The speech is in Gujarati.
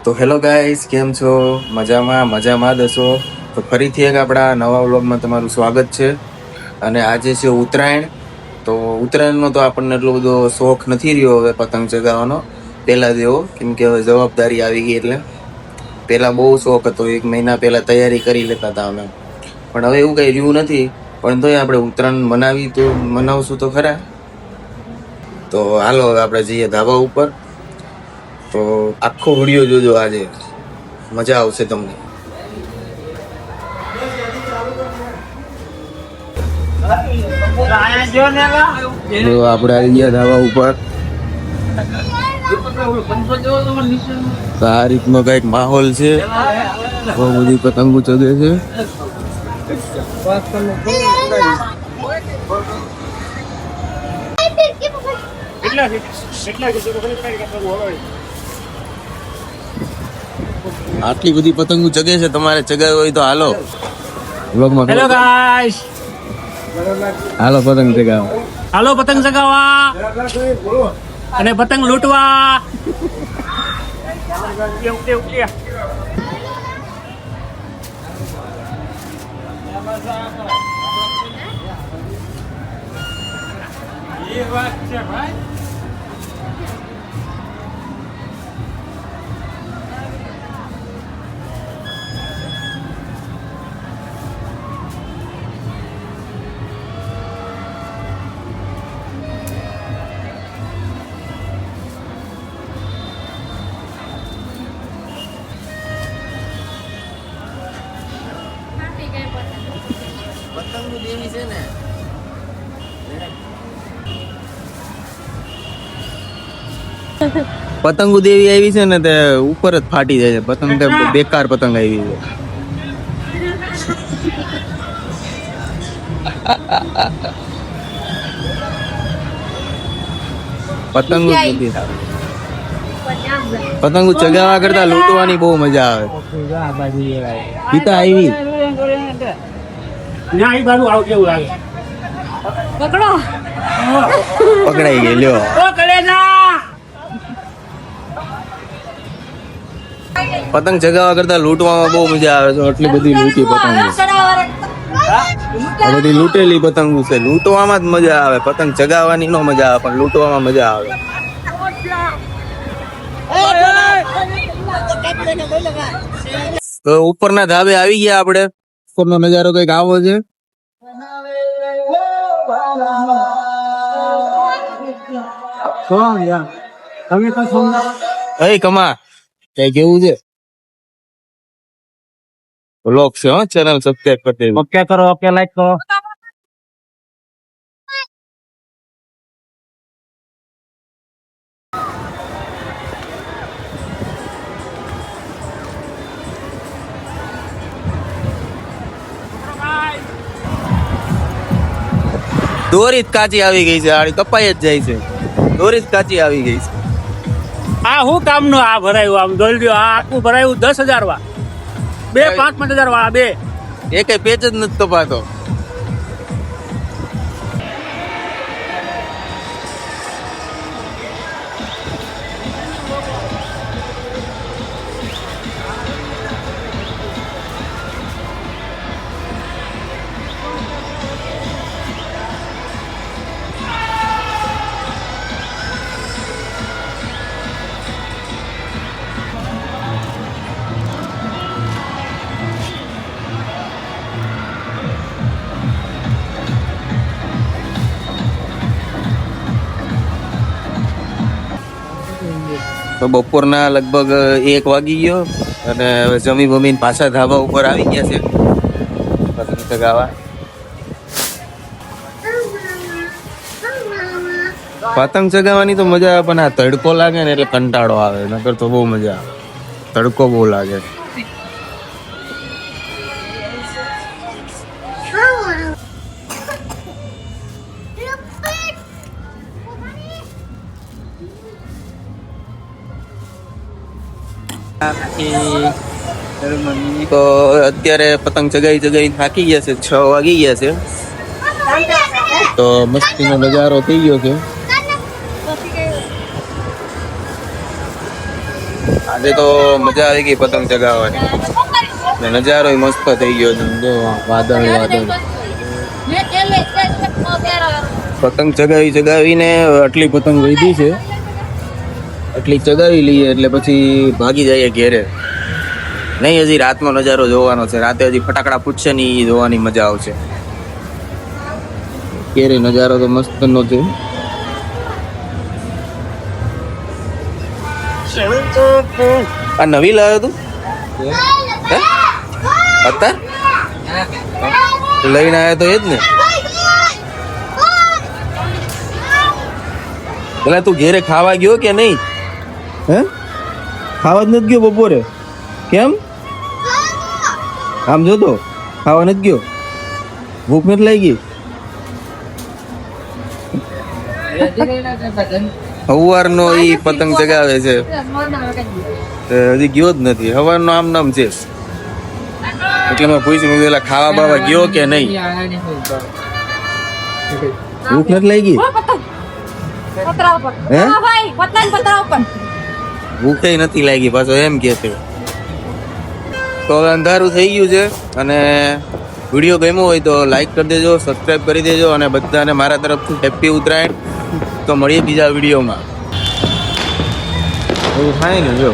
તો હેલો ગાઈસ, કેમ છો? મજામાં દસો. તો ફરીથી એક આપણા નવા વ્લોગમાં તમારું સ્વાગત છે. અને આજે છે ઉત્તરાયણ. તો ઉત્તરાયણનો તો આપણને એટલો બધો શોખ નથી રહ્યો હવે પતંગ ચગાવવાનો પહેલા જેવો, કેમ કે હવે જવાબદારી આવી ગઈ. એટલે પહેલા બહુ શોખ હતો, 1 મહિના પહેલા તૈયારી કરી લેતા હતા અમે. પણ હવે એવું કઈ રહ્યું નથી. પણ તોય આપણે ઉત્તરાયણ મનાવશું તો ખરા. તો હાલો હવે આપણે જઈએ ધાબા ઉપર. તો આખો વિડીયો જોજો, આજે મજા આવશે તમને. જો આપણે આવી ગયા ધાબા ઉપર. તો આ રીતનો કઈક માહોલ છે, બહુ બધી પતંગો ચગે છે. આટલી બધી પતંગો ચગે છે, તમારે ચગાવી હોય તો હાલો વ્લોગમાં. હેલો ગાઈસ, હાલો પતંગ ચગાવવા. હાલો પતંગ ચગાવવા અને પતંગ લૂંટવા. એ વાત છે ભાઈ. પતંગો દેવી છે ને, પતંગો દેવી આવી છે ને તે ઉપર જ ફાટી જાય છે. પતંગ તે બેકાર પતંગ આવી છે. પતંગો ચગાવવા કરતા લૂંટવાની બહુ મજા આવે. પિતા આવી પકડાઈ ગઈ. લ્યો પતંગ ચગાવવા કરતા લૂંટવામાં બહુ મજા આવે છે. આટલી બધી લૂંટી પતંગ, આ બધી લૂંટેલી પતંગો છે. લૂંટવામાં જ મજા આવે, પતંગ ચગાવવાની નો મજા આવે, પણ લૂંટવામાં મજા આવે. તો ઉપરના ધાબે આવી ગયા આપણે. ઉપરનો નજારો કઈક આવો છે. કમા કઈ કેવું છે? વ્લોગ છે, ચેનલ સબસ્ક્રાઇબ કરી દેજો. ઓકે કરો, ઓકે લાઈક કરો. દોરી જ કાચી આવી ગઈ છે. આડી કપાઈ જ જાય છે. દોરી જ કાચી આવી ગઈ છે. આ શું કામનું આ ભરાયું? આમ દોલજો, આ આખું ભરાયું 10,000 વાળા, 5,000 વાળા, બે એ કઈ પેચ જ નથી કપાતો. તો બપોરના લગભગ 1 વાગી ગયો અને હવે જમી બમીને પાછા ધાબા ઉપર આવી ગયા છે પતંગ ચગાવવા. પતંગ ચગાવવાની તો મજા આવે, પણ આ તડકો લાગે ને એટલે કંટાળો આવે. નકર તો બહુ મજા આવે. તડકો બહુ લાગે. તો અત્યારે પતંગ ચગાવી થાકી ગયા છે. 6 વાગી ગયા છે. તો મસ્તીનો નજારો થઈ ગયો છે. આજે તો મજા આવી ગઈ પતંગ ચગાવવાની ને નજારો મસ્ત થઈ ગયો છે જો વાદળ વાદળ પતંગ ચગાવીને આટલી પતંગ વધી છે આટલી ચગાવી લઈએ એટલે પછી ભાગી જઈએ ઘેરે નહીં હજી રાતનો નજારો જોવાનો છે રાતે હજી ફટાકડા પૂછશે ને એ જોવાની મજા આવશે ઘેરે નજારો તો મસ્ત નો છે આ નવી લાવ્યો તું અત્યાર લઈને આવ્યો તો એ જ ને પેલા તું ઘેરે ખાવા ગયો કે નહીં હે ખાવા જ નથી ગયો બપોરે કેમ આમ જોતો ખાવા નથી ગયો ભૂખ નથી લાગી સવારનો ઈ પતંગ ચગાવે છે હજી ગયો જ નથી સવારનો આમ નામ છે એટલે મેં પૂછ્યું પેલા ખાવા બાવા ગયો કે નહીં ભૂખ નથી લાગી હે ભૂખે નથી લાગી પાછો એમ કે છે તો હવે અંધારું થઈ ગયું છે અને વિડીયો ગમ્યો હોય તો લાઈક કરી દેજો સબસ્ક્રાઈબ કરી દેજો અને બધાને મારા તરફથી હેપી ઉત્તરાયણ તો મળીએ બીજા વિડીયોમાં એવું થાય ને જો